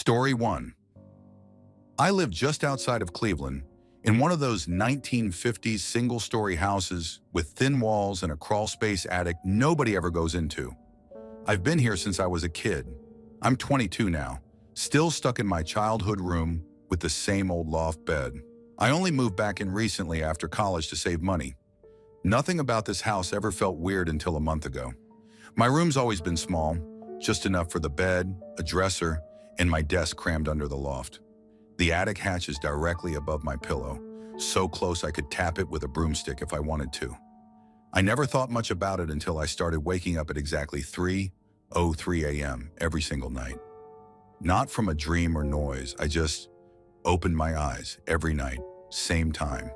Story 1. I live just outside of Cleveland in one of those 1950s single-story houses with thin walls and a crawl-space attic nobody ever goes into. I've been here since I was a kid. I'm 22 now, still stuck in my childhood room with the same old loft bed. I only moved back in recently after college to save money. Nothing about this house ever felt weird until a month ago. My room's always been small, just enough for the bed, a dresser, and my desk crammed under the loft. The attic hatch is directly above my pillow, so close I could tap it with a broomstick if I wanted to. I never thought much about it until I started waking up at exactly 3:03 a.m. every single night. Not from a dream or noise, I just opened my eyes every night, same time,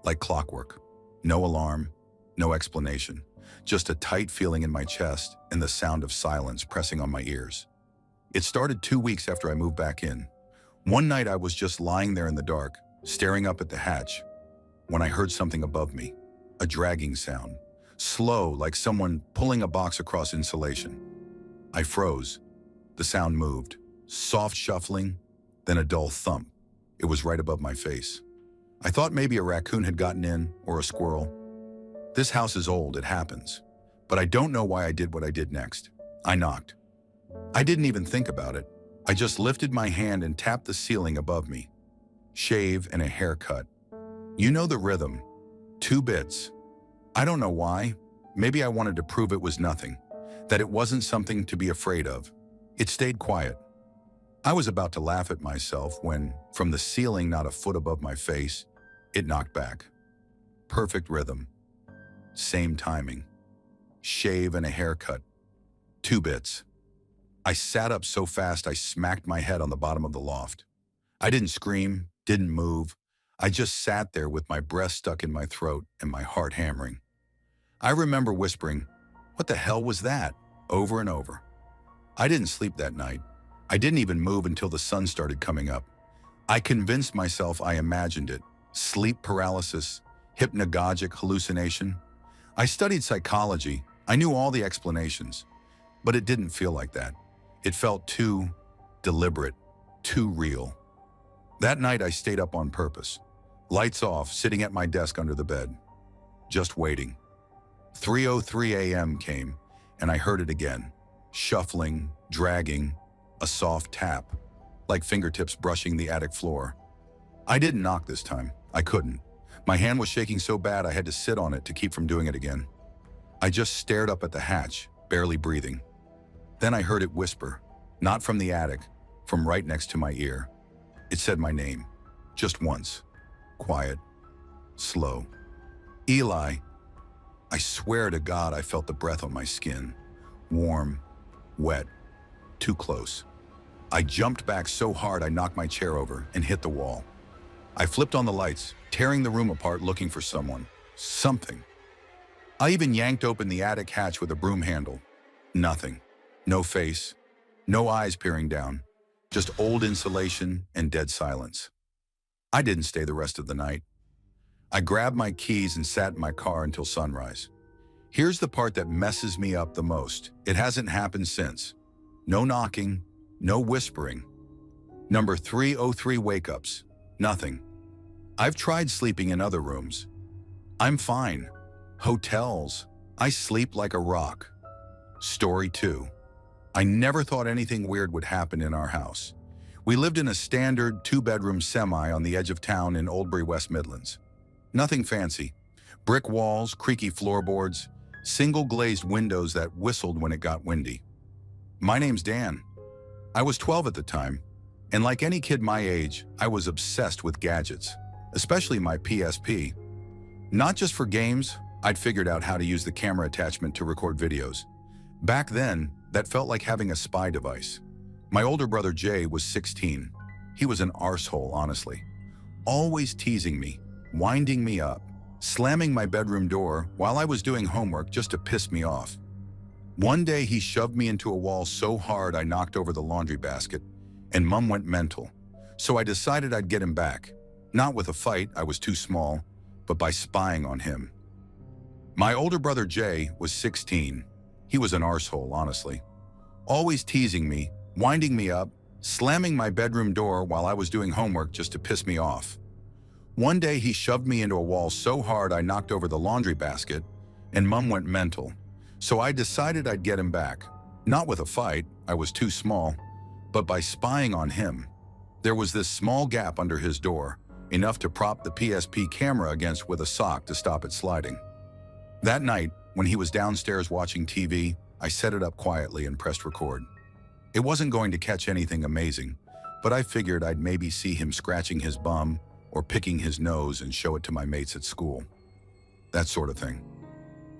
like clockwork. No alarm, no explanation, just a tight feeling in my chest and the sound of silence pressing on my ears. It started 2 weeks after I moved back in. One night I was just lying there in the dark, staring up at the hatch, when I heard something above me, a dragging sound, slow like someone pulling a box across insulation. I froze. The sound moved, soft shuffling, then a dull thump. It was right above my face. I thought maybe a raccoon had gotten in, or a squirrel. This house is old, it happens, but I don't know why I did what I did next. I knocked. I didn't even think about it. I just lifted my hand and tapped the ceiling above me. Shave and a haircut. You know the rhythm. 2 bits. I don't know why. Maybe I wanted to prove it was nothing, that it wasn't something to be afraid of. It stayed quiet. I was about to laugh at myself when, from the ceiling not a foot above my face, it knocked back. Perfect rhythm. Same timing. Shave and a haircut. 2 bits. I sat up so fast I smacked my head on the bottom of the loft. I didn't scream, didn't move. I just sat there with my breath stuck in my throat and my heart hammering. I remember whispering, "What the hell was that?" over and over. I didn't sleep that night. I didn't even move until the sun started coming up. I convinced myself I imagined it. Sleep paralysis, hypnagogic hallucination. I studied psychology. I knew all the explanations, but it didn't feel like that. It felt too deliberate, too real. That night I stayed up on purpose. Lights off, sitting at my desk under the bed. Just waiting. 3:03 a.m. came, and I heard it again. Shuffling, dragging, a soft tap, like fingertips brushing the attic floor. I didn't knock this time. I couldn't. My hand was shaking so bad I had to sit on it to keep from doing it again. I just stared up at the hatch, barely breathing. Then I heard it whisper, not from the attic, from right next to my ear. It said my name, just once. Quiet, slow. Eli. I swear to God I felt the breath on my skin. Warm, wet, too close. I jumped back so hard I knocked my chair over and hit the wall. I flipped on the lights, tearing the room apart looking for someone, something. I even yanked open the attic hatch with a broom handle. Nothing. No face, no eyes peering down, just old insulation and dead silence. I didn't stay the rest of the night. I grabbed my keys and sat in my car until sunrise. Here's the part that messes me up the most. It hasn't happened since. No knocking, no whispering. Number 303 wake-ups, nothing. I've tried sleeping in other rooms. I'm fine. Hotels, I sleep like a rock. Story 2. I never thought anything weird would happen in our house. We lived in a standard 2-bedroom semi on the edge of town in Oldbury, West Midlands. Nothing fancy. Brick walls, creaky floorboards, single glazed windows that whistled when it got windy. My name's Dan. I was 12 at the time, and like any kid my age, I was obsessed with gadgets, especially my PSP. Not just for games, I'd figured out how to use the camera attachment to record videos. Back then, that felt like having a spy device. My older brother Jay was 16. He was an arsehole, honestly. Always teasing me, winding me up, slamming my bedroom door while I was doing homework just to piss me off. One day he shoved me into a wall so hard I knocked over the laundry basket, and Mom went mental. So I decided I'd get him back. Not with a fight, I was too small, but by spying on him. My older brother Jay was 16. He was an arsehole, honestly. Always teasing me, winding me up, slamming my bedroom door while I was doing homework just to piss me off. One day he shoved me into a wall so hard I knocked over the laundry basket, and Mom went mental. So I decided I'd get him back. Not with a fight, I was too small, but by spying on him. There was this small gap under his door, enough to prop the PSP camera against with a sock to stop it sliding. That night, when he was downstairs watching TV, I set it up quietly and pressed record. It wasn't going to catch anything amazing, but I figured I'd maybe see him scratching his bum or picking his nose and show it to my mates at school. That sort of thing.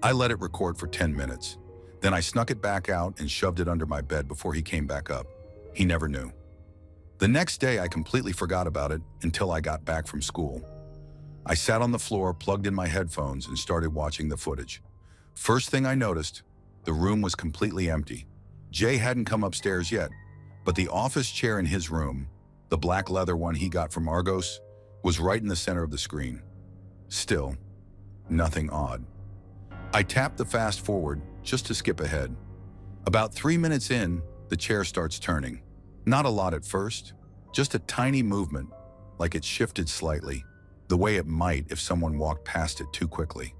I let it record for 10 minutes. Then I snuck it back out and shoved it under my bed before he came back up. He never knew. The next day, I completely forgot about it until I got back from school. I sat on the floor, plugged in my headphones, and started watching the footage. First thing I noticed, the room was completely empty. Jay hadn't come upstairs yet, but the office chair in his room, the black leather one he got from Argos, was right in the center of the screen. Still, nothing odd. I tapped the fast forward just to skip ahead. About 3 minutes in, the chair starts turning. Not a lot at first, just a tiny movement, like it shifted slightly, the way it might if someone walked past it too quickly.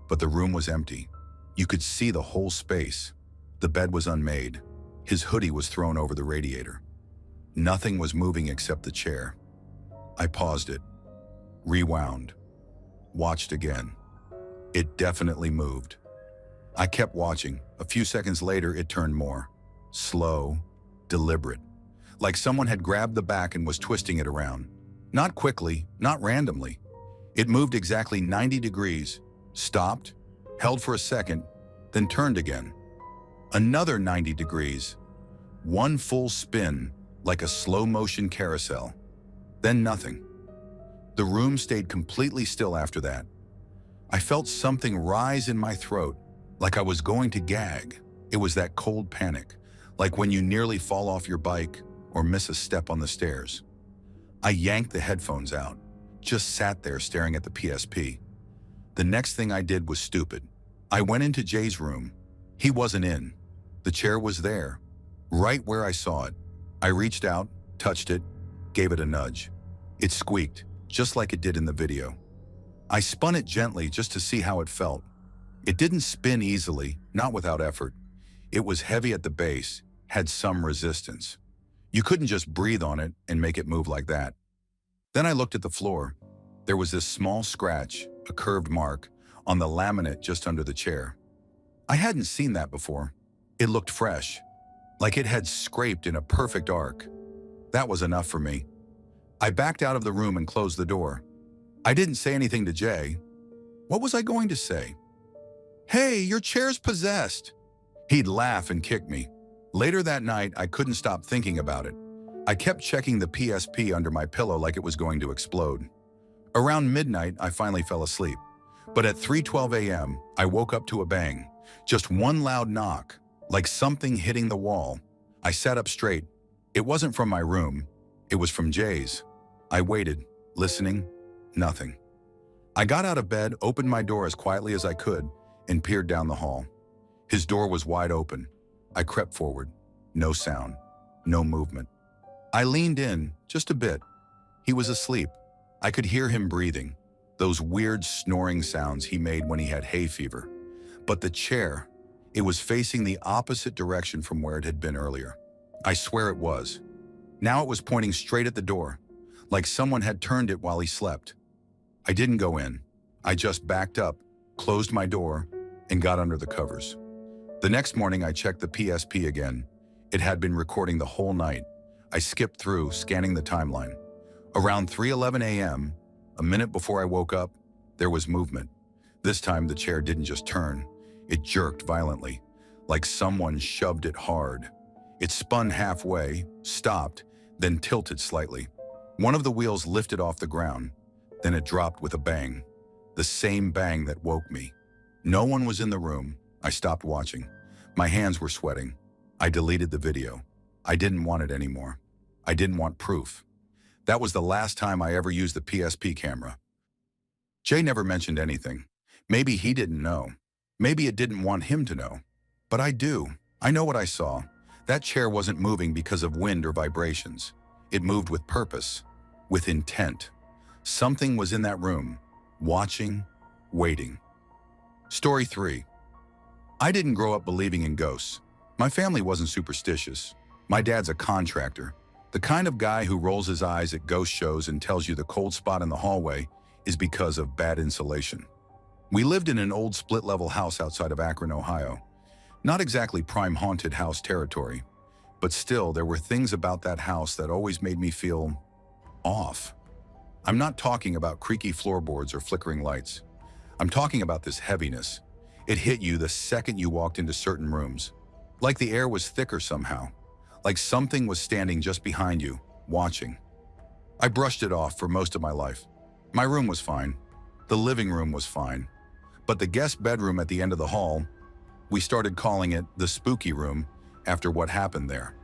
But the room was empty. You could see the whole space. The bed was unmade. His hoodie was thrown over the radiator. Nothing was moving except the chair. I paused it, rewound, watched again. It definitely moved. I kept watching. A few seconds later, it turned more. Slow, deliberate. Like someone had grabbed the back and was twisting it around. Not quickly, not randomly. It moved exactly 90 degrees, stopped, held for a second, then turned again. Another 90 degrees. One full spin, like a slow-motion carousel. Then nothing. The room stayed completely still after that. I felt something rise in my throat, like I was going to gag. It was that cold panic, like when you nearly fall off your bike or miss a step on the stairs. I yanked the headphones out, just sat there staring at the PSP. The next thing I did was stupid. I went into Jay's room. He wasn't in. The chair was there, right where I saw it. I reached out, touched it, gave it a nudge. It squeaked, just like it did in the video. I spun it gently just to see how it felt. It didn't spin easily, not without effort. It was heavy at the base, had some resistance. You couldn't just breathe on it and make it move like that. Then I looked at the floor. There was this small scratch, a curved mark, on the laminate just under the chair. I hadn't seen that before. It looked fresh, like it had scraped in a perfect arc. That was enough for me. I backed out of the room and closed the door. I didn't say anything to Jay. What was I going to say? "Hey, your chair's possessed." He'd laugh and kick me. Later that night, I couldn't stop thinking about it. I kept checking the PSP under my pillow like it was going to explode. Around midnight, I finally fell asleep. But at 3:12 a.m., I woke up to a bang. Just one loud knock, like something hitting the wall. I sat up straight. It wasn't from my room. It was from Jay's. I waited, listening. Nothing. I got out of bed, opened my door as quietly as I could, and peered down the hall. His door was wide open. I crept forward. No sound. No movement. I leaned in, just a bit. He was asleep. I could hear him breathing, those weird snoring sounds he made when he had hay fever. But the chair, it was facing the opposite direction from where it had been earlier. I swear it was. Now it was pointing straight at the door, like someone had turned it while he slept. I didn't go in. I just backed up, closed my door, and got under the covers. The next morning, I checked the PSP again. It had been recording the whole night. I skipped through, scanning the timeline. Around 3:11 a.m., a minute before I woke up, there was movement. This time, the chair didn't just turn. It jerked violently, like someone shoved it hard. It spun halfway, stopped, then tilted slightly. One of the wheels lifted off the ground. Then it dropped with a bang. The same bang that woke me. No one was in the room. I stopped watching. My hands were sweating. I deleted the video. I didn't want it anymore. I didn't want proof. That was the last time I ever used the PSP camera. Jay never mentioned anything. Maybe he didn't know. Maybe it didn't want him to know. But I do. I know what I saw. That chair wasn't moving because of wind or vibrations. It moved with purpose, with intent. Something was in that room, watching, waiting. Story 3. I didn't grow up believing in ghosts. My family wasn't superstitious. My dad's a contractor, the kind of guy who rolls his eyes at ghost shows and tells you the cold spot in the hallway is because of bad insulation. We lived in an old split-level house outside of Akron, Ohio. Not exactly prime haunted house territory, but still there were things about that house that always made me feel off. I'm not talking about creaky floorboards or flickering lights. I'm talking about this heaviness. It hit you the second you walked into certain rooms. Like the air was thicker somehow. Like something was standing just behind you, watching. I brushed it off for most of my life. My room was fine. The living room was fine. But the guest bedroom at the end of the hall, we started calling it the spooky room after what happened there.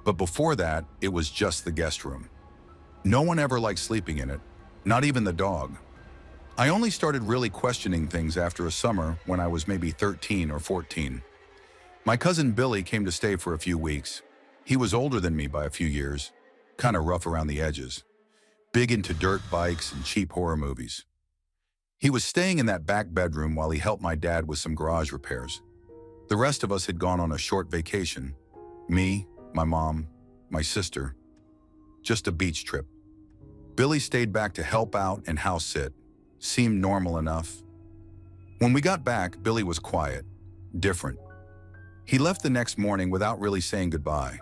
But before that, it was just the guest room. No one ever liked sleeping in it, not even the dog. I only started really questioning things after a summer when I was maybe 13 or 14. My cousin Billy came to stay for a few weeks. He was older than me by a few years, kind of rough around the edges, big into dirt bikes and cheap horror movies. He was staying in that back bedroom while he helped my dad with some garage repairs. The rest of us had gone on a short vacation. Me, my mom, my sister. Just a beach trip. Billy stayed back to help out and house sit. Seemed normal enough. When we got back, Billy was quiet, different. He left the next morning without really saying goodbye.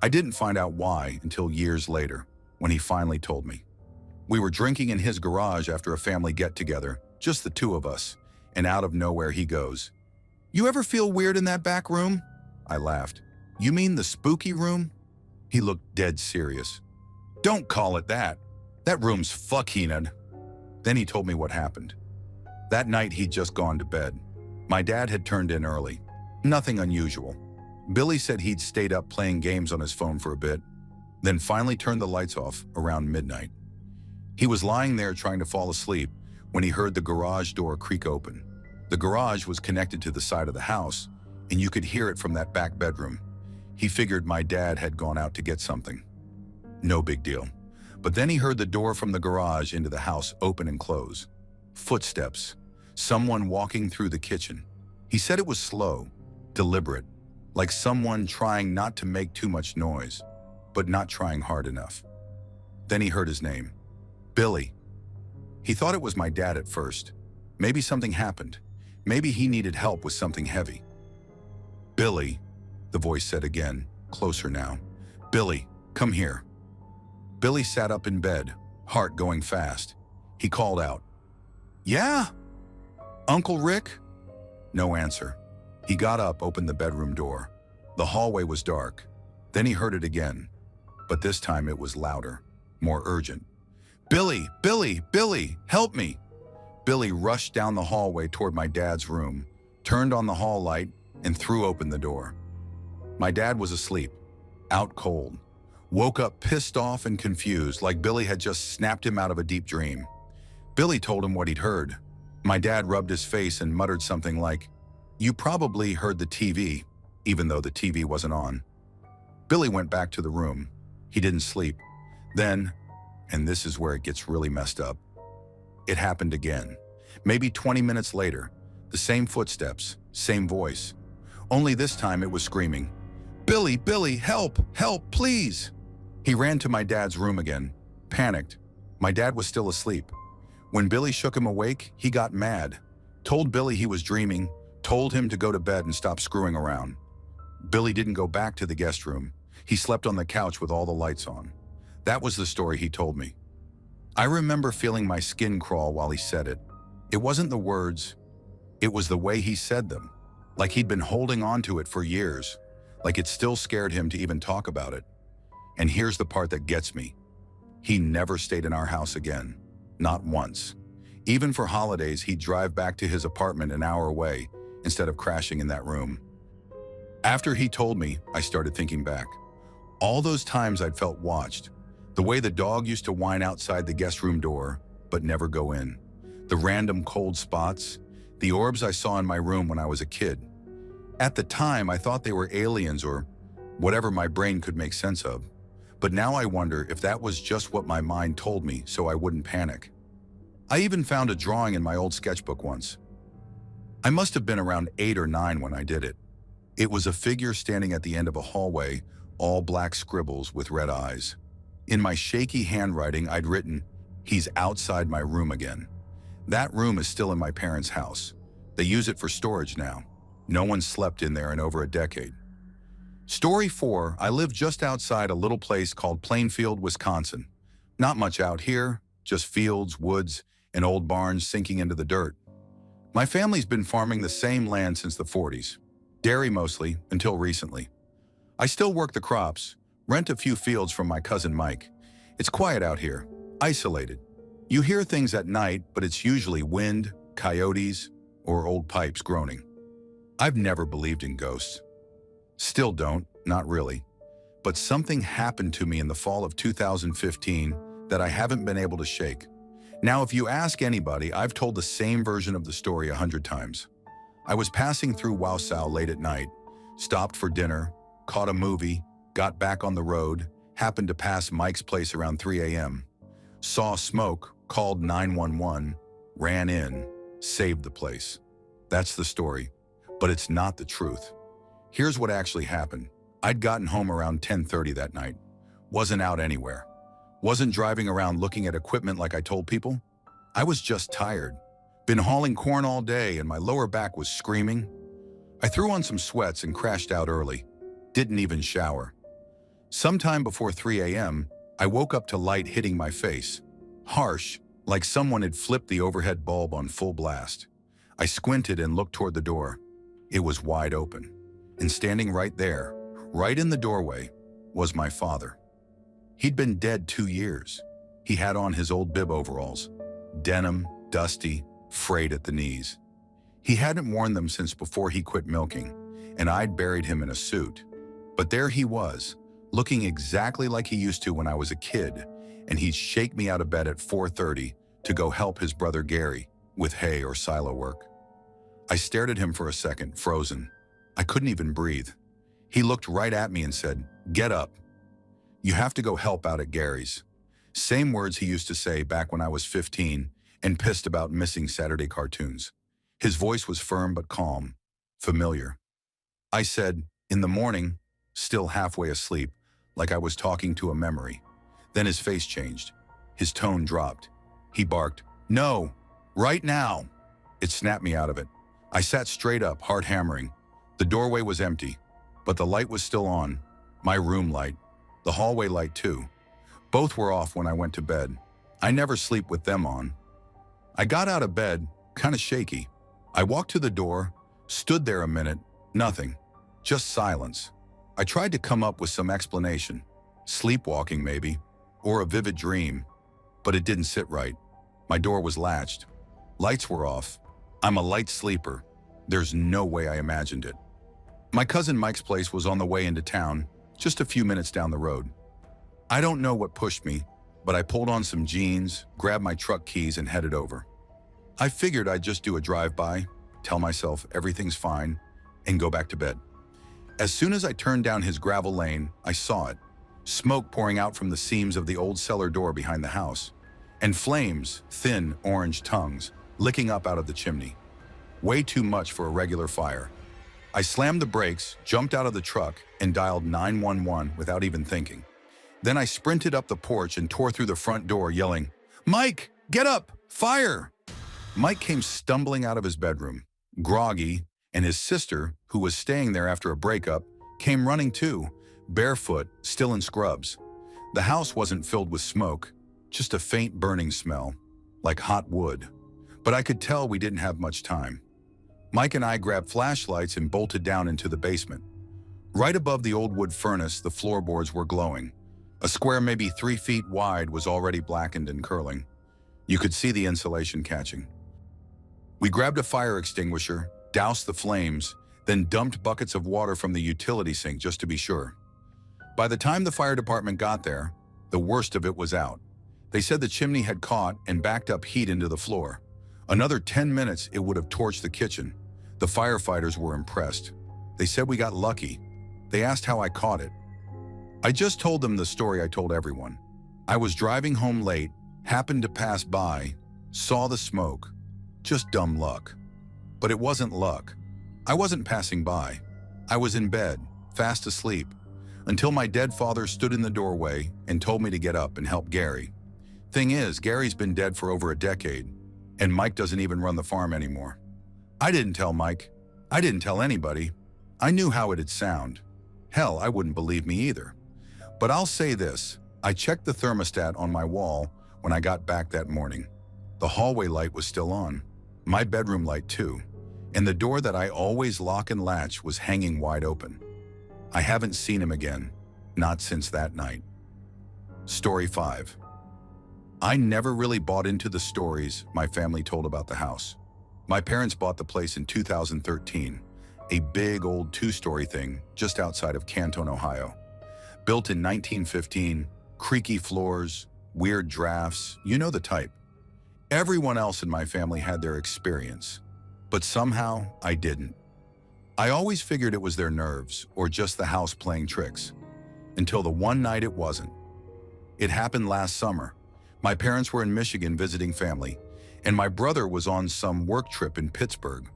I didn't find out why until years later, when he finally told me. We were drinking in his garage after a family get-together, just the two of us, and out of nowhere he goes, "You ever feel weird in that back room?" I laughed. "You mean the spooky room?" He looked dead serious. "Don't call it that. That room's fucking." Then he told me what happened. That night he'd just gone to bed. My dad had turned in early. Nothing unusual. Billy said he'd stayed up playing games on his phone for a bit, then finally turned the lights off around midnight. He was lying there trying to fall asleep when he heard the garage door creak open. The garage was connected to the side of the house, and you could hear it from that back bedroom. He figured my dad had gone out to get something. No big deal. But then he heard the door from the garage into the house open and close. Footsteps. Someone walking through the kitchen. He said it was slow, deliberate, like someone trying not to make too much noise, but not trying hard enough. Then he heard his name. Billy. He thought it was my dad at first. Maybe something happened. Maybe he needed help with something heavy. "Billy," the voice said again, closer now. "Billy, come here." Billy sat up in bed, heart going fast. He called out, "Yeah? Uncle Rick?" No answer. He got up, opened the bedroom door. The hallway was dark. Then he heard it again, but this time it was louder, more urgent. "Billy, Billy, Billy, help me!" Billy rushed down the hallway toward my dad's room, turned on the hall light, and threw open the door. My dad was asleep, out cold. Woke up pissed off and confused, like Billy had just snapped him out of a deep dream. Billy told him what he'd heard. My dad rubbed his face and muttered something like, "You probably heard the TV," even though the TV wasn't on. Billy went back to the room. He didn't sleep. Then, and this is where it gets really messed up, it happened again. Maybe 20 minutes later, the same footsteps, same voice. Only this time it was screaming, "Billy, Billy, help, help, please!" He ran to my dad's room again, panicked. My dad was still asleep. When Billy shook him awake, he got mad, told Billy he was dreaming, told him to go to bed and stop screwing around. Billy didn't go back to the guest room. He slept on the couch with all the lights on. That was the story he told me. I remember feeling my skin crawl while he said it. It wasn't the words, it was the way he said them, like he'd been holding on to it for years, like it still scared him to even talk about it. And here's the part that gets me. He never stayed in our house again, not once. Even for holidays, he'd drive back to his apartment an hour away instead of crashing in that room. After he told me, I started thinking back. All those times I'd felt watched. The way the dog used to whine outside the guest room door, but never go in. The random cold spots, the orbs I saw in my room when I was a kid. At the time, I thought they were aliens or whatever my brain could make sense of. But now I wonder if that was just what my mind told me so I wouldn't panic. I even found a drawing in my old sketchbook once. I must have been around 8 or 9 when I did it. It was a figure standing at the end of a hallway, all black scribbles with red eyes. In my shaky handwriting, I'd written, "He's outside my room again." That room is still in my parents' house. They use it for storage now. No one slept in there in over a decade. Story 4, I live just outside a little place called Plainfield, Wisconsin. Not much out here, just fields, woods, and old barns sinking into the dirt. My family's been farming the same land since the 40s. Dairy mostly, until recently. I still work the crops, rent a few fields from my cousin Mike. It's quiet out here, isolated. You hear things at night, but it's usually wind, coyotes, or old pipes groaning. I've never believed in ghosts. Still don't, not really. But something happened to me in the fall of 2015 that I haven't been able to shake. Now, if you ask anybody, I've told the same version of the story 100 times. I was passing through Wausau late at night, stopped for dinner, caught a movie, got back on the road, happened to pass Mike's place around 3 a.m., saw smoke, called 911, ran in, saved the place. That's the story, but it's not the truth. Here's what actually happened. I'd gotten home around 10:30 that night. Wasn't out anywhere. Wasn't driving around looking at equipment like I told people. I was just tired. Been hauling corn all day and my lower back was screaming. I threw on some sweats and crashed out early. Didn't even shower. Sometime before 3 a.m., I woke up to light hitting my face. Harsh, like someone had flipped the overhead bulb on full blast. I squinted and looked toward the door. It was wide open. And standing right there, right in the doorway, was my father. He'd been dead 2 years. He had on his old bib overalls, denim, dusty, frayed at the knees. He hadn't worn them since before he quit milking, and I'd buried him in a suit. But there he was, looking exactly like he used to when I was a kid, and he'd shake me out of bed at 4:30 to go help his brother Gary with hay or silo work. I stared at him for a second, frozen. I couldn't even breathe. He looked right at me and said, "Get up. You have to go help out at Gary's." Same words he used to say back when I was 15 and pissed about missing Saturday cartoons. His voice was firm but calm, familiar. I said, "In the morning," still halfway asleep, like I was talking to a memory. Then his face changed. His tone dropped. He barked, "No, right now." It snapped me out of it. I sat straight up, heart hammering. The doorway was empty, but the light was still on. My room light, the hallway light too. Both were off when I went to bed. I never sleep with them on. I got out of bed, kind of shaky. I walked to the door, stood there a minute, nothing, just silence. I tried to come up with some explanation, sleepwalking maybe, or a vivid dream, but it didn't sit right. My door was latched. Lights were off. I'm a light sleeper. There's no way I imagined it. My cousin Mike's place was on the way into town, just a few minutes down the road. I don't know what pushed me, but I pulled on some jeans, grabbed my truck keys, and headed over. I figured I'd just do a drive-by, tell myself everything's fine, and go back to bed. As soon as I turned down his gravel lane, I saw it. Smoke pouring out from the seams of the old cellar door behind the house, and flames, thin orange tongues, licking up out of the chimney. Way too much for a regular fire. I slammed the brakes, jumped out of the truck, and dialed 911 without even thinking. Then I sprinted up the porch and tore through the front door, yelling, "Mike, get up! Fire!" Mike came stumbling out of his bedroom, groggy, and his sister, who was staying there after a breakup, came running too, barefoot, still in scrubs. The house wasn't filled with smoke, just a faint burning smell, like hot wood. But I could tell we didn't have much time. Mike and I grabbed flashlights and bolted down into the basement. Right above the old wood furnace, the floorboards were glowing. A square maybe 3 feet wide was already blackened and curling. You could see the insulation catching. We grabbed a fire extinguisher, doused the flames, then dumped buckets of water from the utility sink just to be sure. By the time the fire department got there, the worst of it was out. They said the chimney had caught and backed up heat into the floor. Another 10 minutes, it would have torched the kitchen. The firefighters were impressed. They said we got lucky. They asked how I caught it. I just told them the story I told everyone. I was driving home late, happened to pass by, saw the smoke. Just dumb luck. But it wasn't luck. I wasn't passing by. I was in bed, fast asleep, until my dead father stood in the doorway and told me to get up and help Gary. Thing is, Gary's been dead for over a decade, and Mike doesn't even run the farm anymore. I didn't tell Mike. I didn't tell anybody. I knew how it'd sound. Hell, I wouldn't believe me either. But I'll say this, I checked the thermostat on my wall when I got back that morning. The hallway light was still on, my bedroom light too, and the door that I always lock and latch was hanging wide open. I haven't seen him again, not since that night. Story 5. I never really bought into the stories my family told about the house. My parents bought the place in 2013, a big old 2-story thing just outside of Canton, Ohio. Built in 1915, creaky floors, weird drafts, you know the type. Everyone else in my family had their experience, but somehow I didn't. I always figured it was their nerves or just the house playing tricks, until the one night it wasn't. It happened last summer. My parents were in Michigan visiting family, and my brother was on some work trip in Pittsburgh.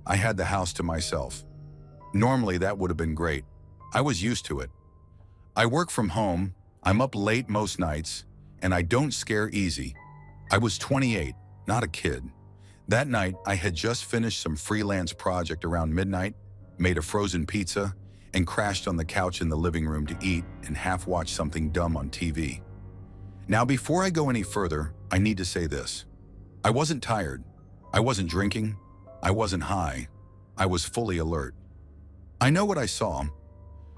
I had the house to myself. Normally that would have been great. I was used to it. I work from home, I'm up late most nights, and I don't scare easy. I was 28, not a kid. That night, I had just finished some freelance project around midnight, made a frozen pizza, and crashed on the couch in the living room to eat and half-watch something dumb on TV. Now, before I go any further, I need to say this. I wasn't tired. I wasn't drinking. I wasn't high. I was fully alert. I know what I saw.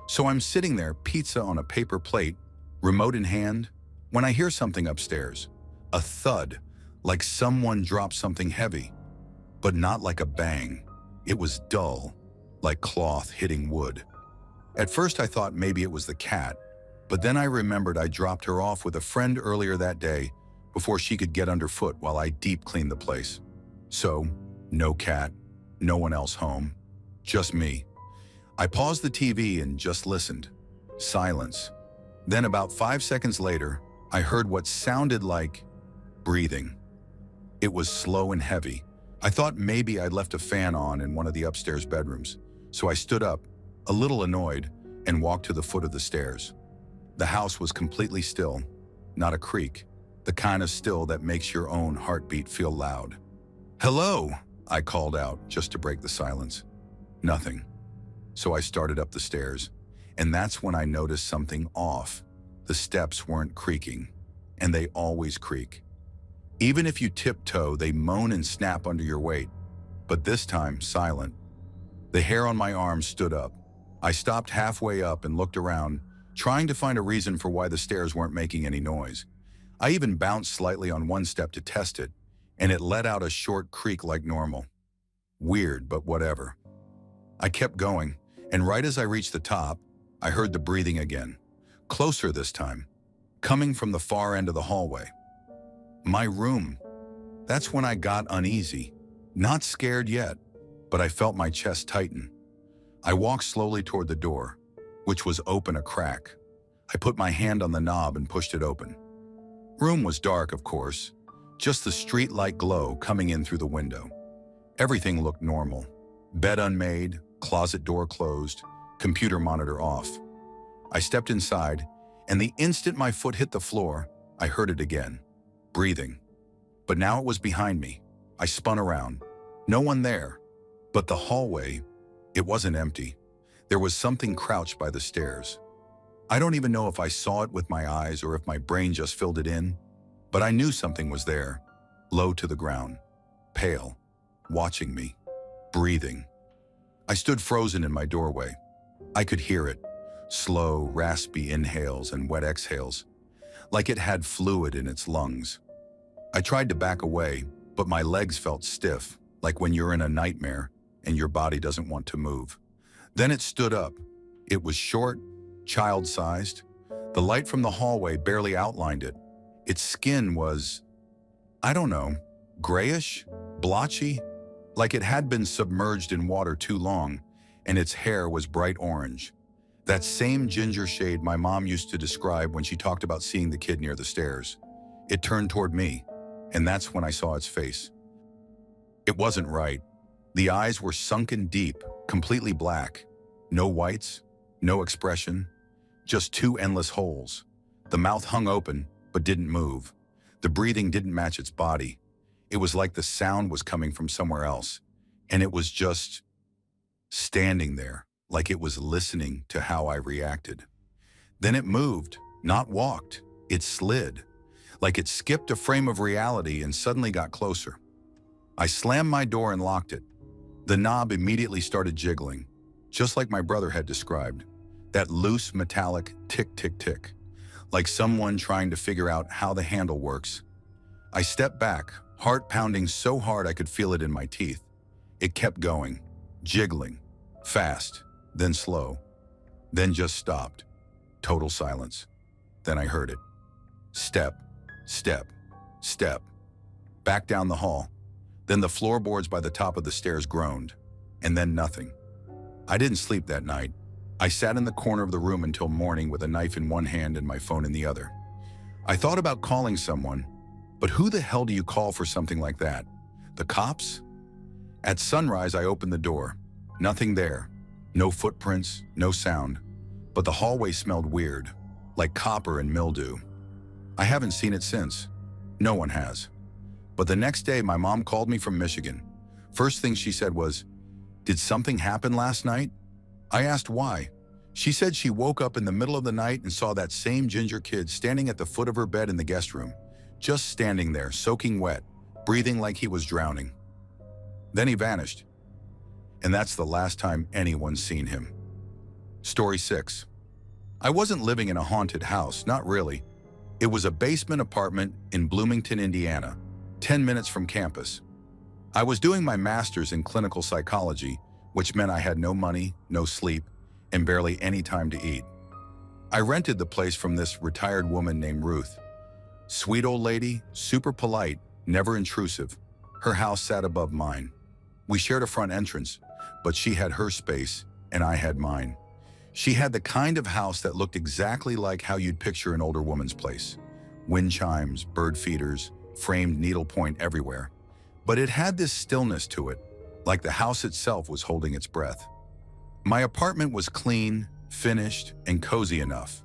So I'm sitting there, pizza on a paper plate, remote in hand, when I hear something upstairs. A thud, like someone dropped something heavy, but not like a bang. It was dull, like cloth hitting wood. At first I thought maybe it was the cat, but then I remembered I dropped her off with a friend earlier that day before she could get underfoot while I deep cleaned the place. So, no cat, no one else home, just me. I paused the TV and just listened. Silence. Then about 5 seconds later, I heard what sounded like breathing. It was slow and heavy. I thought maybe I'd left a fan on in one of the upstairs bedrooms, so I stood up, a little annoyed, and walked to the foot of the stairs. The house was completely still, not a creak, the kind of still that makes your own heartbeat feel loud. "Hello," I called out just to break the silence. Nothing. So I started up the stairs, and that's when I noticed something off. The steps weren't creaking, and they always creak. Even if you tiptoe, they moan and snap under your weight, but this time silent. The hair on my arm stood up. I stopped halfway up and looked around, trying to find a reason for why the stairs weren't making any noise. I even bounced slightly on one step to test it, and it let out a short creak like normal. Weird, but whatever. I kept going, and right as I reached the top, I heard the breathing again. Closer this time, coming from the far end of the hallway. My room. That's when I got uneasy. Not scared yet, but I felt my chest tighten. I walked slowly toward the door, which was open a crack. I put my hand on the knob and pushed it open. Room was dark, of course, just the street light glow coming in through the window. Everything looked normal. Bed unmade, closet door closed, computer monitor off. I stepped inside, and the instant my foot hit the floor, I heard it again. Breathing. But now it was behind me. I spun around. No one there. But the hallway, it wasn't empty. There was something crouched by the stairs. I don't even know if I saw it with my eyes or if my brain just filled it in, but I knew something was there, low to the ground, pale, watching me, breathing. I stood frozen in my doorway. I could hear it, slow, raspy inhales and wet exhales, like it had fluid in its lungs. I tried to back away, but my legs felt stiff, like when you're in a nightmare and your body doesn't want to move. Then it stood up. It was short, child-sized. The light from the hallway barely outlined it. Its skin was, I don't know, grayish, blotchy, like it had been submerged in water too long, and its hair was bright orange. That same ginger shade my mom used to describe when she talked about seeing the kid near the stairs. It turned toward me, and that's when I saw its face. It wasn't right. The eyes were sunken deep, completely black. No whites, no expression, just two endless holes. The mouth hung open, but didn't move. The breathing didn't match its body. It was like the sound was coming from somewhere else, and it was just standing there, like it was listening to how I reacted. Then it moved, not walked. It slid, like it skipped a frame of reality and suddenly got closer. I slammed my door and locked it. The knob immediately started jiggling, just like my brother had described. That loose, metallic tick, tick, tick, like someone trying to figure out how the handle works. I stepped back, heart pounding so hard I could feel it in my teeth. It kept going, jiggling, fast, then slow, then just stopped. Total silence. Then I heard it. Step, step, step. Back down the hall. Then the floorboards by the top of the stairs groaned, and then nothing. I didn't sleep that night. I sat in the corner of the room until morning with a knife in one hand and my phone in the other. I thought about calling someone, but who the hell do you call for something like that? The cops? At sunrise, I opened the door. Nothing there. No footprints, no sound. But the hallway smelled weird, like copper and mildew. I haven't seen it since. No one has. But the next day, my mom called me from Michigan. First thing she said was, "Did something happen last night?" I asked why. She said she woke up in the middle of the night and saw that same ginger kid standing at the foot of her bed in the guest room, just standing there, soaking wet, breathing like he was drowning. Then he vanished. And that's the last time anyone's seen him. Story 6. I wasn't living in a haunted house, not really. It was a basement apartment in Bloomington, Indiana, 10 minutes from campus. I was doing my master's in clinical psychology, which meant I had no money, no sleep, and barely any time to eat. I rented the place from this retired woman named Ruth. Sweet old lady, super polite, never intrusive. Her house sat above mine. We shared a front entrance, but she had her space and I had mine. She had the kind of house that looked exactly like how you'd picture an older woman's place. Wind chimes, bird feeders, framed needlepoint everywhere. But it had this stillness to it, like the house itself was holding its breath. My apartment was clean, finished, and cozy enough,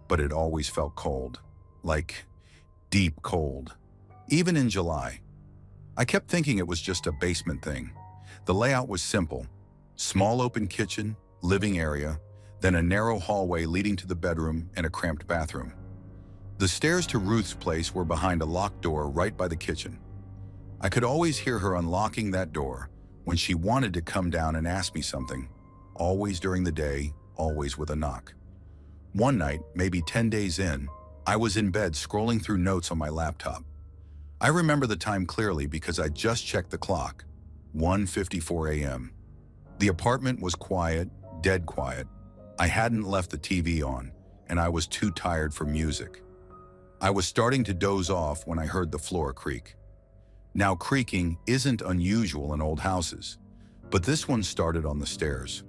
but it always felt cold, like deep cold, even in July. I kept thinking it was just a basement thing. The layout was simple: small open kitchen, living area, then a narrow hallway leading to the bedroom and a cramped bathroom. The stairs to Ruth's place were behind a locked door right by the kitchen. I could always hear her unlocking that door when she wanted to come down and ask me something, always during the day, always with a knock. One night, maybe 10 days in, I was in bed scrolling through notes on my laptop. I remember the time clearly because I just checked the clock, 1:54 a.m. The apartment was quiet, dead quiet. I hadn't left the TV on, and I was too tired for music. I was starting to doze off when I heard the floor creak. Now, creaking isn't unusual in old houses, but this one started on the stairs.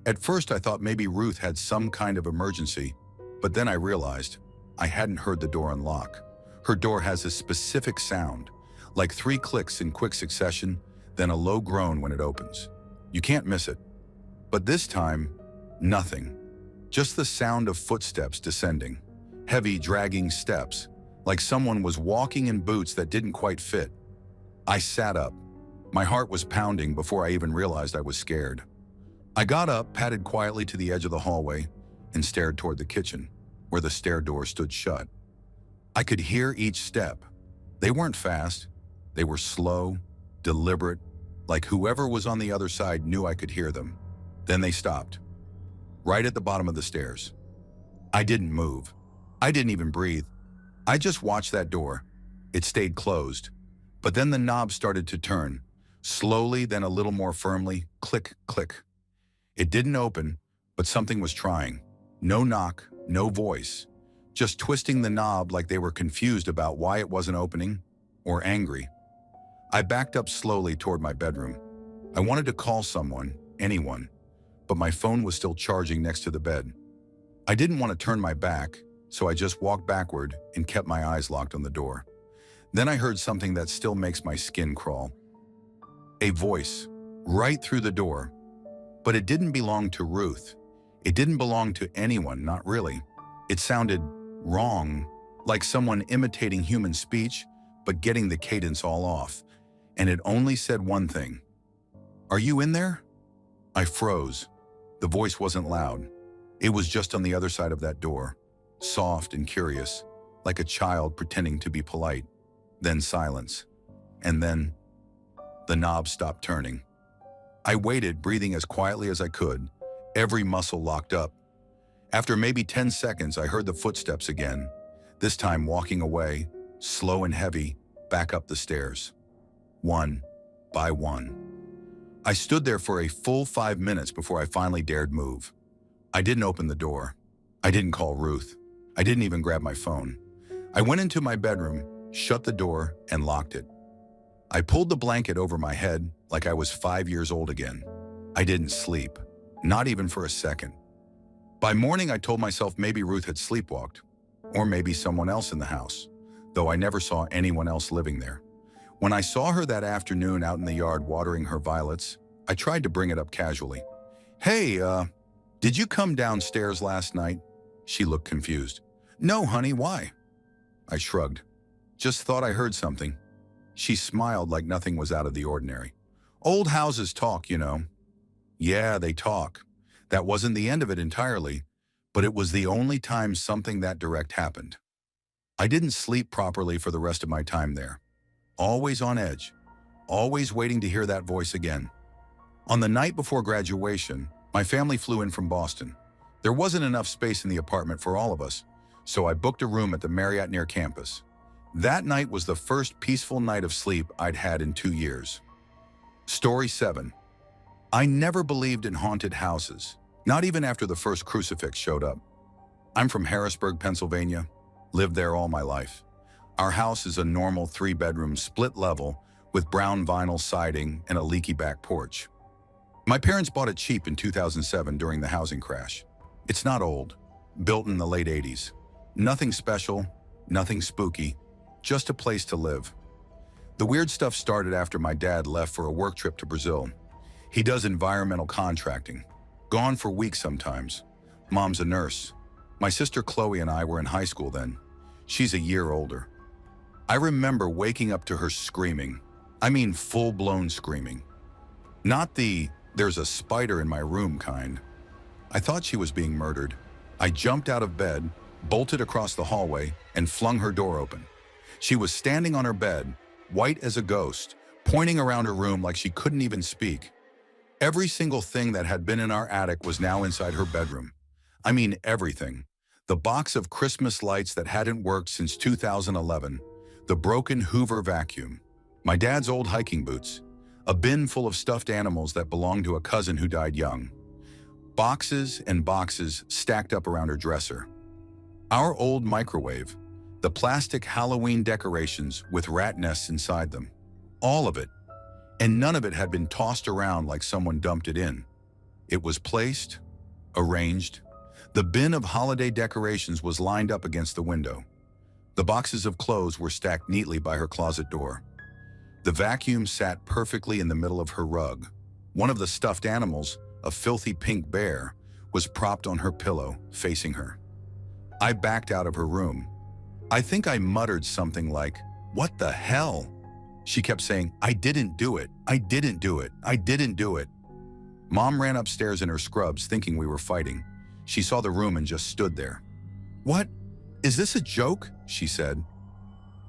At first, I thought maybe Ruth had some kind of emergency, but then I realized I hadn't heard the door unlock. Her door has a specific sound, like 3 clicks in quick succession, then a low groan when it opens. You can't miss it. But this time, nothing. Just the sound of footsteps descending. Heavy, dragging steps, like someone was walking in boots that didn't quite fit. I sat up. My heart was pounding before I even realized I was scared. I got up, padded quietly to the edge of the hallway, and stared toward the kitchen, where the stair door stood shut. I could hear each step. They weren't fast. They were slow, deliberate, like whoever was on the other side knew I could hear them. Then they stopped, right at the bottom of the stairs. I didn't move. I didn't even breathe. I just watched that door. It stayed closed. But then the knob started to turn, slowly, then a little more firmly, click, click. It didn't open, but something was trying. No knock, no voice, just twisting the knob like they were confused about why it wasn't opening, or angry. I backed up slowly toward my bedroom. I wanted to call someone, anyone, but my phone was still charging next to the bed. I didn't want to turn my back, so I just walked backward and kept my eyes locked on the door. Then I heard something that still makes my skin crawl. A voice, right through the door. But it didn't belong to Ruth. It didn't belong to anyone, not really. It sounded wrong, like someone imitating human speech, but getting the cadence all off. And it only said one thing. "Are you in there?" I froze. The voice wasn't loud. It was just on the other side of that door, soft and curious, like a child pretending to be polite. Then silence. And then the knob stopped turning. I waited, breathing as quietly as I could, every muscle locked up. After maybe 10 seconds, I heard the footsteps again, this time walking away, slow and heavy, back up the stairs. One by one. I stood there for a full 5 minutes before I finally dared move. I didn't open the door. I didn't call Ruth. I didn't even grab my phone. I went into my bedroom, shut the door, and locked it. I pulled the blanket over my head like I was 5 years old again. I didn't sleep, not even for a second. By morning, I told myself maybe Ruth had sleepwalked, or maybe someone else in the house, though I never saw anyone else living there. When I saw her that afternoon out in the yard watering her violets, I tried to bring it up casually. "Hey, did you come downstairs last night?" She looked confused. "No, honey, why?" I shrugged. "Just thought I heard something." She smiled like nothing was out of the ordinary. "Old houses talk, you know." Yeah, they talk. That wasn't the end of it entirely, but it was the only time something that direct happened. I didn't sleep properly for the rest of my time there. Always on edge, always waiting to hear that voice again. On the night before graduation, my family flew in from Boston. There wasn't enough space in the apartment for all of us, so I booked a room at the Marriott near campus. That night was the first peaceful night of sleep I'd had in 2 years. Story 7. I never believed in haunted houses, not even after the first crucifix showed up. I'm from Harrisburg, Pennsylvania, lived there all my life. Our house is a normal 3-bedroom split level with brown vinyl siding and a leaky back porch. My parents bought it cheap in 2007 during the housing crash. It's not old, built in the late 80s. Nothing special, nothing spooky, just a place to live. The weird stuff started after my dad left for a work trip to Brazil. He does environmental contracting, gone for weeks sometimes. Mom's a nurse. My sister Chloe and I were in high school then. She's a year older. I remember waking up to her screaming. I mean full-blown screaming. Not the "there's a spider in my room" kind. I thought she was being murdered. I jumped out of bed, bolted across the hallway, and flung her door open. She was standing on her bed, white as a ghost, pointing around her room like she couldn't even speak. Every single thing that had been in our attic was now inside her bedroom. I mean everything. The box of Christmas lights that hadn't worked since 2011, the broken Hoover vacuum, my dad's old hiking boots, a bin full of stuffed animals that belonged to a cousin who died young, boxes and boxes stacked up around her dresser, our old microwave, the plastic Halloween decorations with rat nests inside them, all of it. And none of it had been tossed around like someone dumped it in. It was placed, arranged. The bin of holiday decorations was lined up against the window. The boxes of clothes were stacked neatly by her closet door. The vacuum sat perfectly in the middle of her rug. One of the stuffed animals, a filthy pink bear, was propped on her pillow, facing her. I backed out of her room. I think I muttered something like, "What the hell?" She kept saying, "I didn't do it. I didn't do it. I didn't do it." Mom ran upstairs in her scrubs thinking we were fighting. She saw the room and just stood there. "What? Is this a joke?" she said.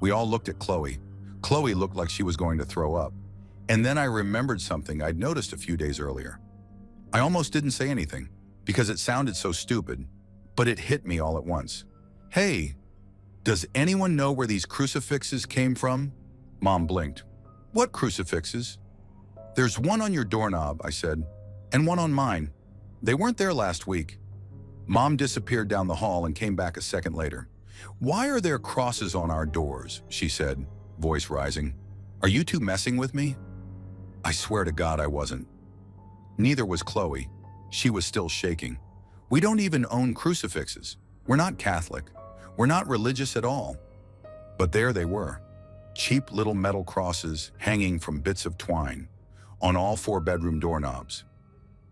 We all looked at Chloe. Chloe looked like she was going to throw up. And then I remembered something I'd noticed a few days earlier. I almost didn't say anything because it sounded so stupid, but it hit me all at once. "Hey, does anyone know where these crucifixes came from?" Mom blinked. "What crucifixes?" "There's one on your doorknob," I said, "and one on mine. They weren't there last week." Mom disappeared down the hall and came back a second later. "Why are there crosses on our doors?" she said, voice rising. "Are you two messing with me?" I swear to God I wasn't. Neither was Chloe. She was still shaking. We don't even own crucifixes. We're not Catholic. We're not religious at all. But there they were. Cheap little metal crosses hanging from bits of twine on all 4 bedroom doorknobs.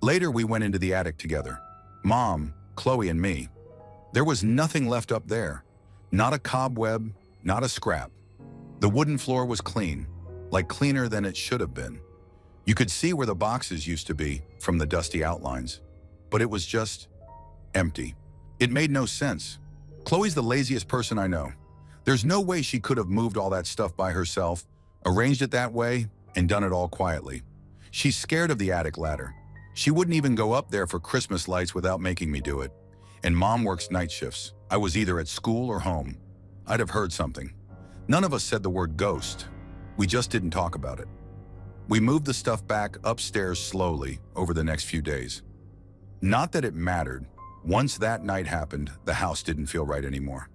Later, we went into the attic together. Mom, Chloe, and me. There was nothing left up there. Not a cobweb, not a scrap. The wooden floor was clean, like cleaner than it should have been. You could see where the boxes used to be from the dusty outlines, but it was just empty. It made no sense. Chloe's the laziest person I know. There's no way she could have moved all that stuff by herself, arranged it that way, and done it all quietly. She's scared of the attic ladder. She wouldn't even go up there for Christmas lights without making me do it. And Mom works night shifts. I was either at school or home. I'd have heard something. None of us said the word ghost. We just didn't talk about it. We moved the stuff back upstairs slowly over the next few days. Not that it mattered. Once that night happened, the house didn't feel right anymore.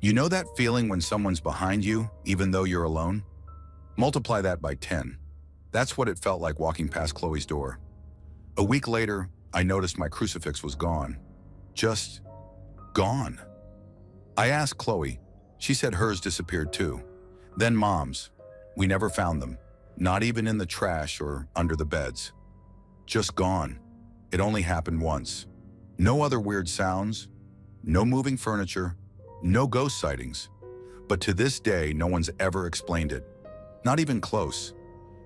You know that feeling when someone's behind you, even though you're alone? Multiply that by 10. That's what it felt like walking past Chloe's door. A week later, I noticed my crucifix was gone. Just gone. I asked Chloe. She said hers disappeared too. Then Mom's. We never found them, not even in the trash or under the beds. Just gone. It only happened once. No other weird sounds, no moving furniture, no ghost sightings. But to this day, no one's ever explained it. Not even close.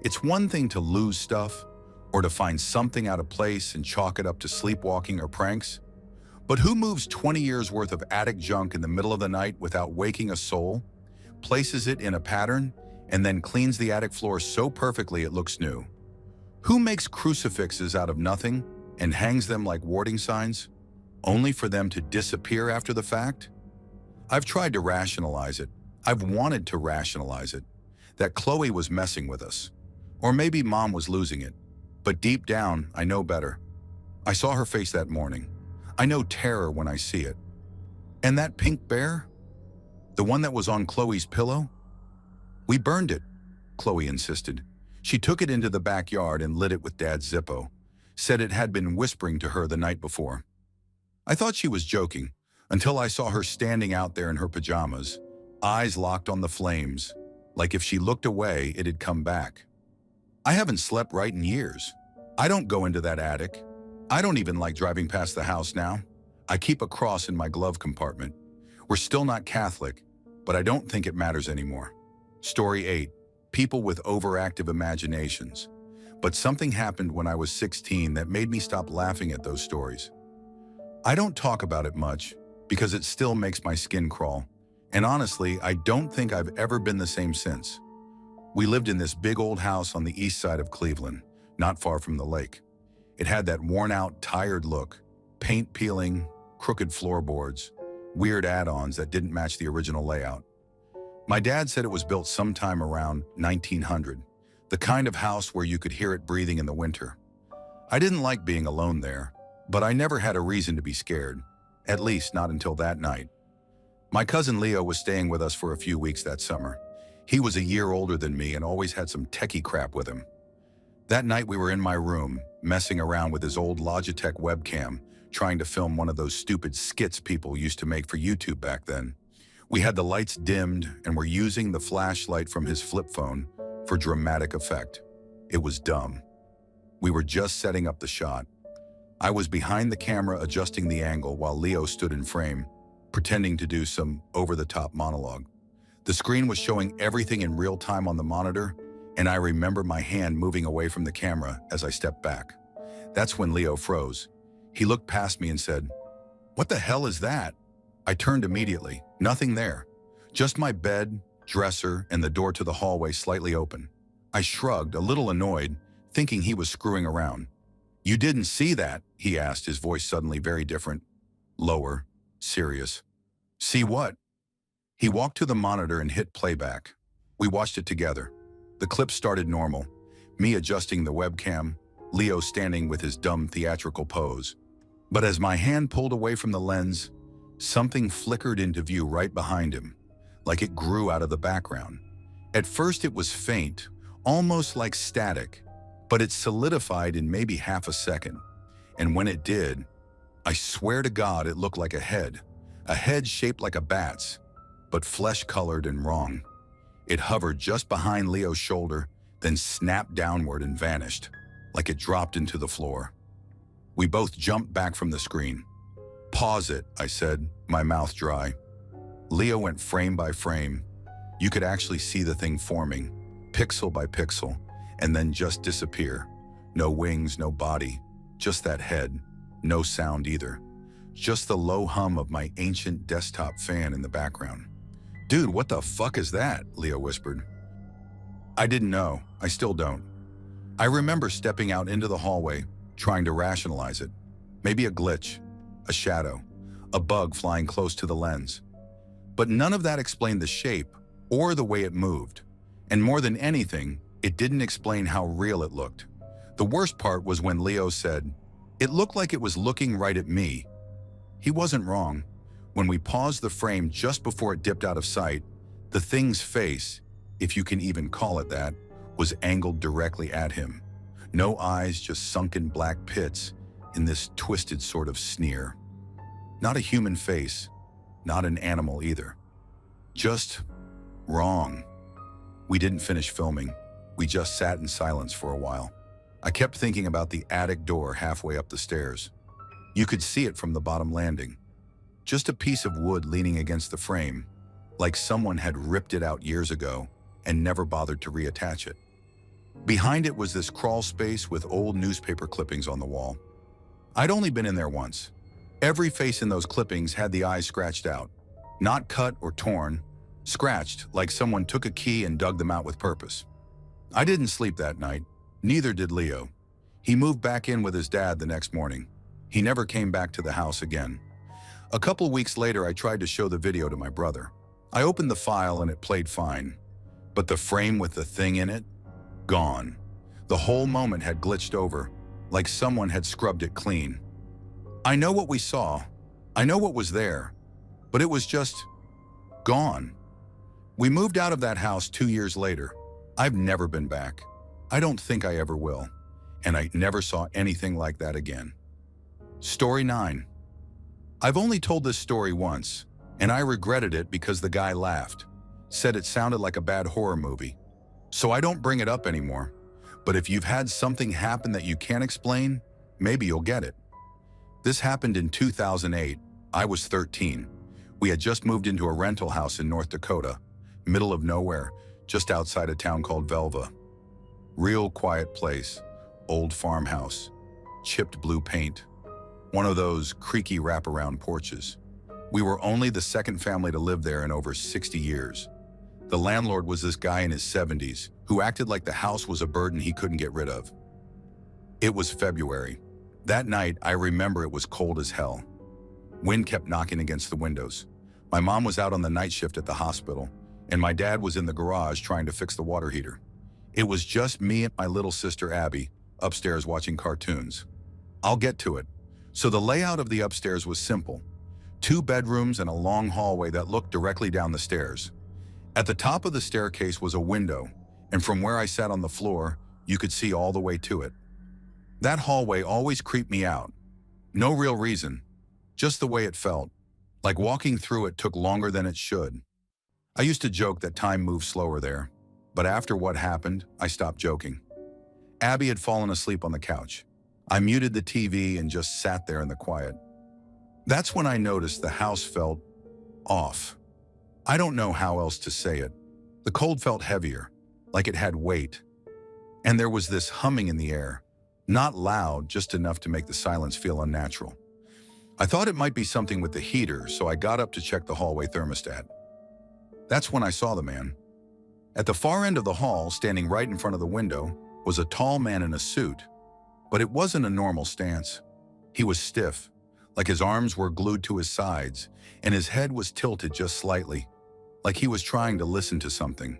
It's one thing to lose stuff or to find something out of place and chalk it up to sleepwalking or pranks. But who moves 20 years worth of attic junk in the middle of the night without waking a soul, places it in a pattern, and then cleans the attic floor so perfectly it looks new? Who makes crucifixes out of nothing and hangs them like warding signs, only for them to disappear after the fact? I've tried to rationalize it. I've wanted to rationalize it. That Chloe was messing with us. Or maybe Mom was losing it. But deep down, I know better. I saw her face that morning. I know terror when I see it. And that pink bear? The one that was on Chloe's pillow? We burned it, Chloe insisted. She took it into the backyard and lit it with Dad's Zippo. Said it had been whispering to her the night before. I thought she was joking, until I saw her standing out there in her pajamas, eyes locked on the flames, like if she looked away, it'd come back. I haven't slept right in years. I don't go into that attic. I don't even like driving past the house now. I keep a cross in my glove compartment. We're still not Catholic, but I don't think it matters anymore. Story 8. People with overactive imaginations. But something happened when I was 16 that made me stop laughing at those stories. I don't talk about it much because it still makes my skin crawl. And honestly, I don't think I've ever been the same since. We lived in this big old house on the east side of Cleveland, not far from the lake. It had that worn-out, tired look, paint peeling, crooked floorboards, weird add-ons that didn't match the original layout. My dad said it was built sometime around 1900, the kind of house where you could hear it breathing in the winter. I didn't like being alone there, but I never had a reason to be scared, at least not until that night. My cousin Leo was staying with us for a few weeks that summer. He was a year older than me and always had some techie crap with him. That night we were in my room, messing around with his old Logitech webcam, trying to film one of those stupid skits people used to make for YouTube back then. We had the lights dimmed and were using the flashlight from his flip phone for dramatic effect. It was dumb. We were just setting up the shot. I was behind the camera adjusting the angle while Leo stood in frame, pretending to do some over-the-top monologue. The screen was showing everything in real time on the monitor, and I remember my hand moving away from the camera as I stepped back. That's when Leo froze. He looked past me and said, "What the hell is that?" I turned immediately. Nothing there. Just my bed, dresser, and the door to the hallway slightly open. I shrugged, a little annoyed, thinking he was screwing around. "You didn't see that?" he asked, his voice suddenly very different. Lower, serious. "See what?" He walked to the monitor and hit playback. We watched it together. The clip started normal, me adjusting the webcam, Leo standing with his dumb theatrical pose. But as my hand pulled away from the lens, something flickered into view right behind him, like it grew out of the background. At first it was faint, almost like static, but it solidified in maybe half a second. and when it did, I swear to God it looked like a head shaped like a bat's, but flesh-colored and wrong. It hovered just behind Leo's shoulder, then snapped downward and vanished, like it dropped into the floor. We both jumped back from the screen. "Pause it," I said, my mouth dry. Leo went frame by frame. You could actually see the thing forming, pixel by pixel, and then just disappear. No wings, no body, just that head. No sound either. Just the low hum of my ancient desktop fan in the background. "Dude, what the fuck is that?" Leo whispered. I didn't know. I still don't. I remember stepping out into the hallway, trying to rationalize it. Maybe a glitch, a shadow, a bug flying close to the lens. But none of that explained the shape or the way it moved. And more than anything, it didn't explain how real it looked. The worst part was when Leo said, "It looked like it was looking right at me." He wasn't wrong. When we paused the frame just before it dipped out of sight, the thing's face, if you can even call it that, was angled directly at him. No eyes, just sunken black pits in this twisted sort of sneer. Not a human face, not an animal either. Just wrong. We didn't finish filming. We just sat in silence for a while. I kept thinking about the attic door halfway up the stairs. You could see it from the bottom landing. Just a piece of wood leaning against the frame, like someone had ripped it out years ago and never bothered to reattach it. Behind it was this crawl space with old newspaper clippings on the wall. I'd only been in there once. Every face in those clippings had the eyes scratched out. Not cut or torn, scratched like someone took a key and dug them out with purpose. I didn't sleep that night. Neither did Leo. He moved back in with his dad the next morning. He never came back to the house again. A couple weeks later, I tried to show the video to my brother. I opened the file and it played fine. But the frame with the thing in it? Gone. The whole moment had glitched over, like someone had scrubbed it clean. I know what we saw. I know what was there. But it was just gone. We moved out of that house 2 years later. I've never been back. I don't think I ever will. And I never saw anything like that again. Story 9. I've only told this story once, and I regretted it because the guy laughed, said it sounded like a bad horror movie. So I don't bring it up anymore. But if you've had something happen that you can't explain, maybe you'll get it. This happened in 2008. I was 13. We had just moved into a rental house in North Dakota, middle of nowhere, just outside a town called Velva. Real quiet place, old farmhouse, chipped blue paint, one of those creaky wraparound porches. We were only the second family to live there in over 60 years. The landlord was this guy in his 70s who acted like the house was a burden he couldn't get rid of. It was February. That night, I remember it was cold as hell. Wind kept knocking against the windows. My mom was out on the night shift at the hospital, and my dad was in the garage trying to fix the water heater. It was just me and my little sister Abby upstairs watching cartoons. I'll get to it. So the layout of the upstairs was simple. 2 bedrooms and a long hallway that looked directly down the stairs. At the top of the staircase was a window, and from where I sat on the floor, you could see all the way to it. That hallway always creeped me out. No real reason, just the way it felt, like walking through it took longer than it should. I used to joke that time moved slower there, but after what happened, I stopped joking. Abby had fallen asleep on the couch. I muted the TV and just sat there in the quiet. That's when I noticed the house felt off. I don't know how else to say it. The cold felt heavier, like it had weight. And there was this humming in the air, not loud, just enough to make the silence feel unnatural. I thought it might be something with the heater, so I got up to check the hallway thermostat. That's when I saw the man. At the far end of the hall, standing right in front of the window, was a tall man in a suit. But it wasn't a normal stance. He was stiff, like his arms were glued to his sides, and his head was tilted just slightly, like he was trying to listen to something.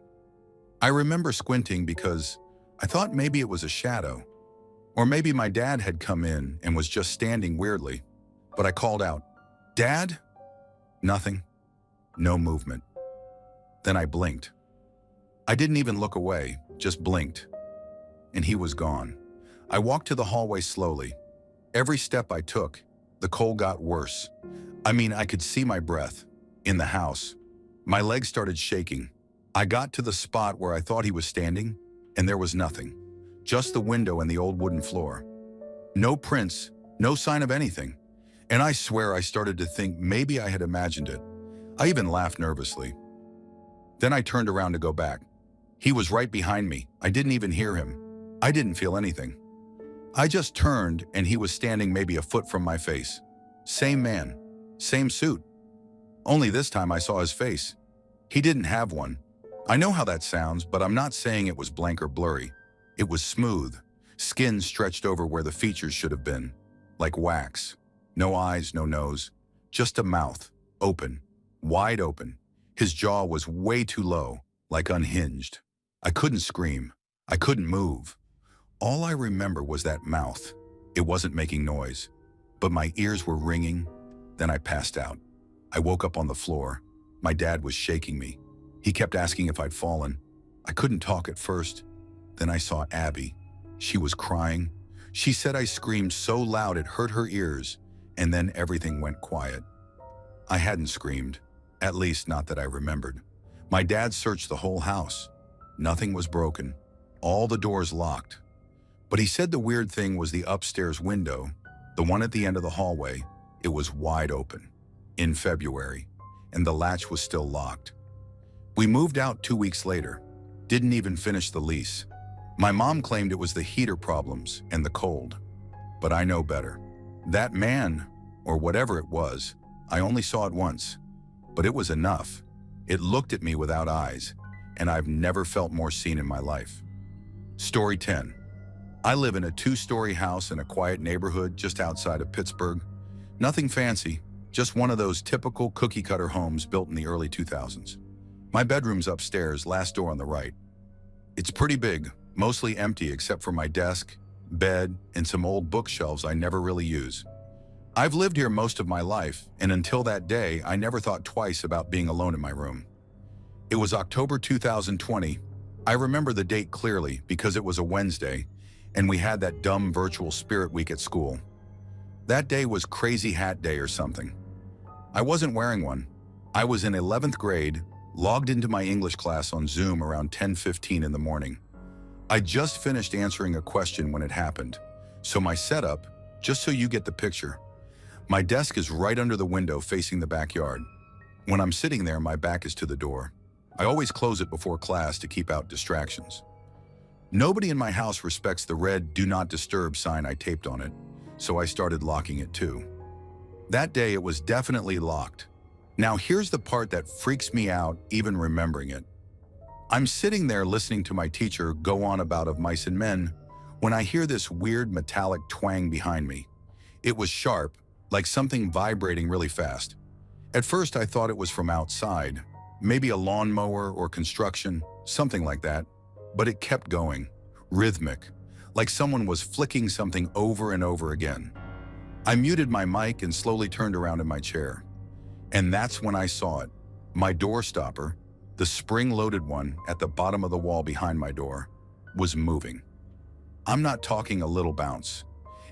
I remember squinting because I thought maybe it was a shadow, or maybe my dad had come in and was just standing weirdly. But I called out, "Dad?" Nothing. No movement. Then I blinked. I didn't even look away, just blinked. And he was gone. I walked to the hallway slowly. Every step I took, the cold got worse. I could see my breath. In the house, my legs started shaking. I got to the spot where I thought he was standing, and there was nothing. Just the window and the old wooden floor. No prints, no sign of anything. And I swear I started to think maybe I had imagined it. I even laughed nervously. Then I turned around to go back. He was right behind me. I didn't even hear him. I didn't feel anything. I just turned and he was standing maybe a foot from my face. Same man, same suit. Only this time I saw his face. He didn't have one. I know how that sounds, but I'm not saying it was blank or blurry. It was smooth, skin stretched over where the features should have been, like wax. No eyes, no nose, just a mouth, open, wide open. His jaw was way too low, like unhinged. I couldn't scream. I couldn't move. All I remember was that mouth. It wasn't making noise, but my ears were ringing. Then I passed out. I woke up on the floor. My dad was shaking me. He kept asking if I'd fallen. I couldn't talk at first. Then I saw Abby. She was crying. She said I screamed so loud it hurt her ears, and then everything went quiet. I hadn't screamed, at least not that I remembered. My dad searched the whole house. Nothing was broken. All the doors locked. But he said the weird thing was the upstairs window, the one at the end of the hallway. It was wide open. In February, and the latch was still locked. We moved out 2 weeks later. Didn't even finish the lease. My mom claimed it was the heater problems and the cold. But I know better. That man, or whatever it was, I only saw it once. But it was enough. It looked at me without eyes, and I've never felt more seen in my life. Story 10. I live in a 2-story house in a quiet neighborhood just outside of Pittsburgh. Nothing fancy, just one of those typical cookie-cutter homes built in the early 2000s. My bedroom's upstairs, last door on the right. It's pretty big, mostly empty except for my desk, bed, and some old bookshelves I never really use. I've lived here most of my life, and until that day, I never thought twice about being alone in my room. It was October 2020. I remember the date clearly because it was a Wednesday, and we had that dumb virtual spirit week at school. That day was Crazy Hat Day or something. I wasn't wearing one. I was in 11th grade, logged into my English class on Zoom around 10:15 in the morning. I just finished answering a question when it happened. So my setup, just so you get the picture, my desk is right under the window facing the backyard. When I'm sitting there, my back is to the door. I always close it before class to keep out distractions. Nobody in my house respects the red "Do Not Disturb" sign I taped on it, so I started locking it too. That day it was definitely locked. Now here's the part that freaks me out even remembering it. I'm sitting there listening to my teacher go on about Of Mice and Men when I hear this weird metallic twang behind me. It was sharp, like something vibrating really fast. At first I thought it was from outside, maybe a lawnmower or construction, something like that, but it kept going, rhythmic, like someone was flicking something over and over again. I muted my mic and slowly turned around in my chair. And that's when I saw it. My door stopper, the spring-loaded one at the bottom of the wall behind my door, was moving. I'm not talking a little bounce.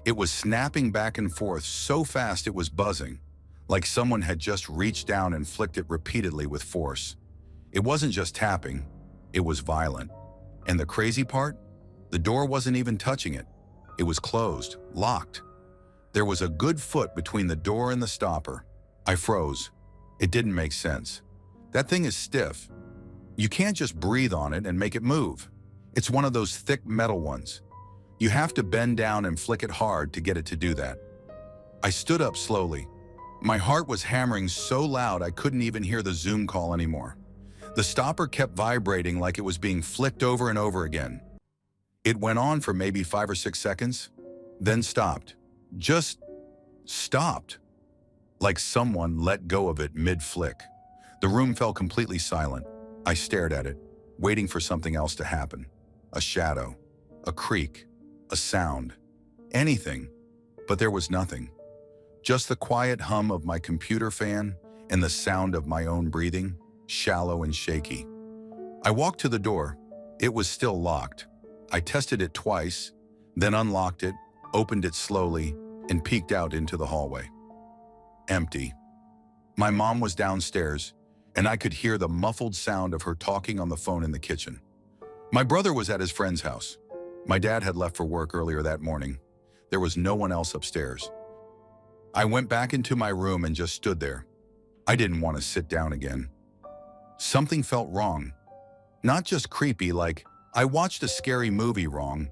It was snapping back and forth so fast it was buzzing, like someone had just reached down and flicked it repeatedly with force. It wasn't just tapping, it was violent. And the crazy part? The door wasn't even touching it. It was closed, locked. There was a good foot between the door and the stopper. I froze. It didn't make sense. That thing is stiff. You can't just breathe on it and make it move. It's one of those thick metal ones. You have to bend down and flick it hard to get it to do that. I stood up slowly. My heart was hammering so loud I couldn't even hear the Zoom call anymore. The stopper kept vibrating like it was being flicked over and over again. It went on for maybe 5 or 6 seconds, then stopped. Just stopped. Like someone let go of it mid-flick. The room fell completely silent. I stared at it, waiting for something else to happen. A shadow, a creak, a sound, anything. But there was nothing. Just the quiet hum of my computer fan and the sound of my own breathing, shallow and shaky. I walked to the door. It was still locked. I tested it twice, then unlocked it, opened it slowly, and peeked out into the hallway. Empty. My mom was downstairs, and I could hear the muffled sound of her talking on the phone in the kitchen. My brother was at his friend's house. My dad had left for work earlier that morning. There was no one else upstairs. I went back into my room and just stood there. I didn't want to sit down again. Something felt wrong. Not just creepy, like I watched a scary movie wrong.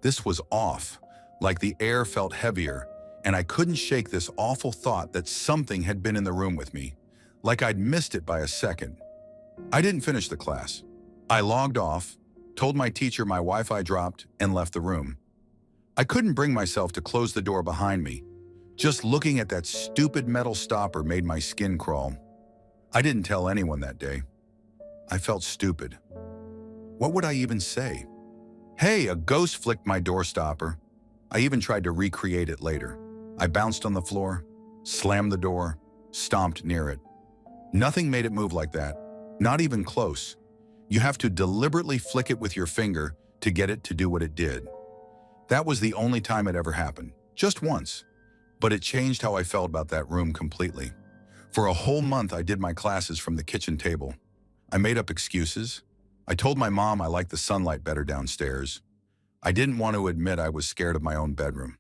This was off, like the air felt heavier, and I couldn't shake this awful thought that something had been in the room with me, like I'd missed it by a second. I didn't finish the class. I logged off, told my teacher my Wi-Fi dropped, and left the room. I couldn't bring myself to close the door behind me. Just looking at that stupid metal stopper made my skin crawl. I didn't tell anyone that day. I felt stupid. What would I even say? Hey, a ghost flicked my door stopper. I even tried to recreate it later. I bounced on the floor, slammed the door, stomped near it. Nothing made it move like that, not even close. You have to deliberately flick it with your finger to get it to do what it did. That was the only time it ever happened, just once. But it changed how I felt about that room completely. For a whole month, I did my classes from the kitchen table. I made up excuses. I told my mom I liked the sunlight better downstairs. I didn't want to admit I was scared of my own bedroom.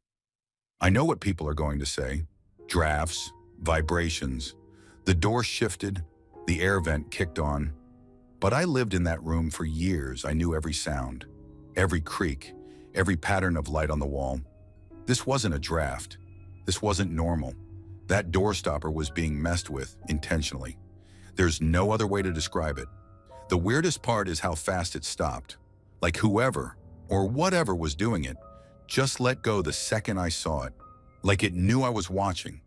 I know what people are going to say. Drafts, vibrations. The door shifted, the air vent kicked on. But I lived in that room for years. I knew every sound, every creak, every pattern of light on the wall. This wasn't a draft. This wasn't normal. That door stopper was being messed with intentionally. There's no other way to describe it. The weirdest part is how fast it stopped. Like whoever or whatever was doing it just let go the second I saw it, like it knew I was watching.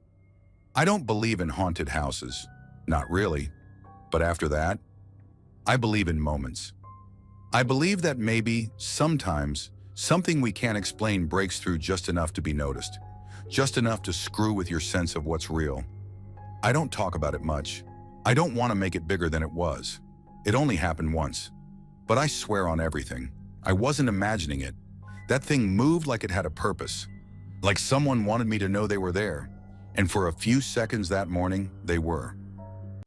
I don't believe in haunted houses. Not really. But after that, I believe in moments. I believe that maybe, sometimes, something we can't explain breaks through just enough to be noticed. Just enough to screw with your sense of what's real. I don't talk about it much. I don't want to make it bigger than it was. It only happened once. But I swear on everything, I wasn't imagining it. That thing moved like it had a purpose. Like someone wanted me to know they were there. And for a few seconds that morning, they were.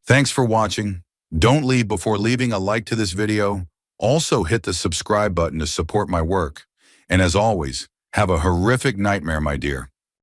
Thanks for watching. Don't leave before leaving a like to this video. Also hit the subscribe button to support my work. And as always, have a horrific nightmare, my dear.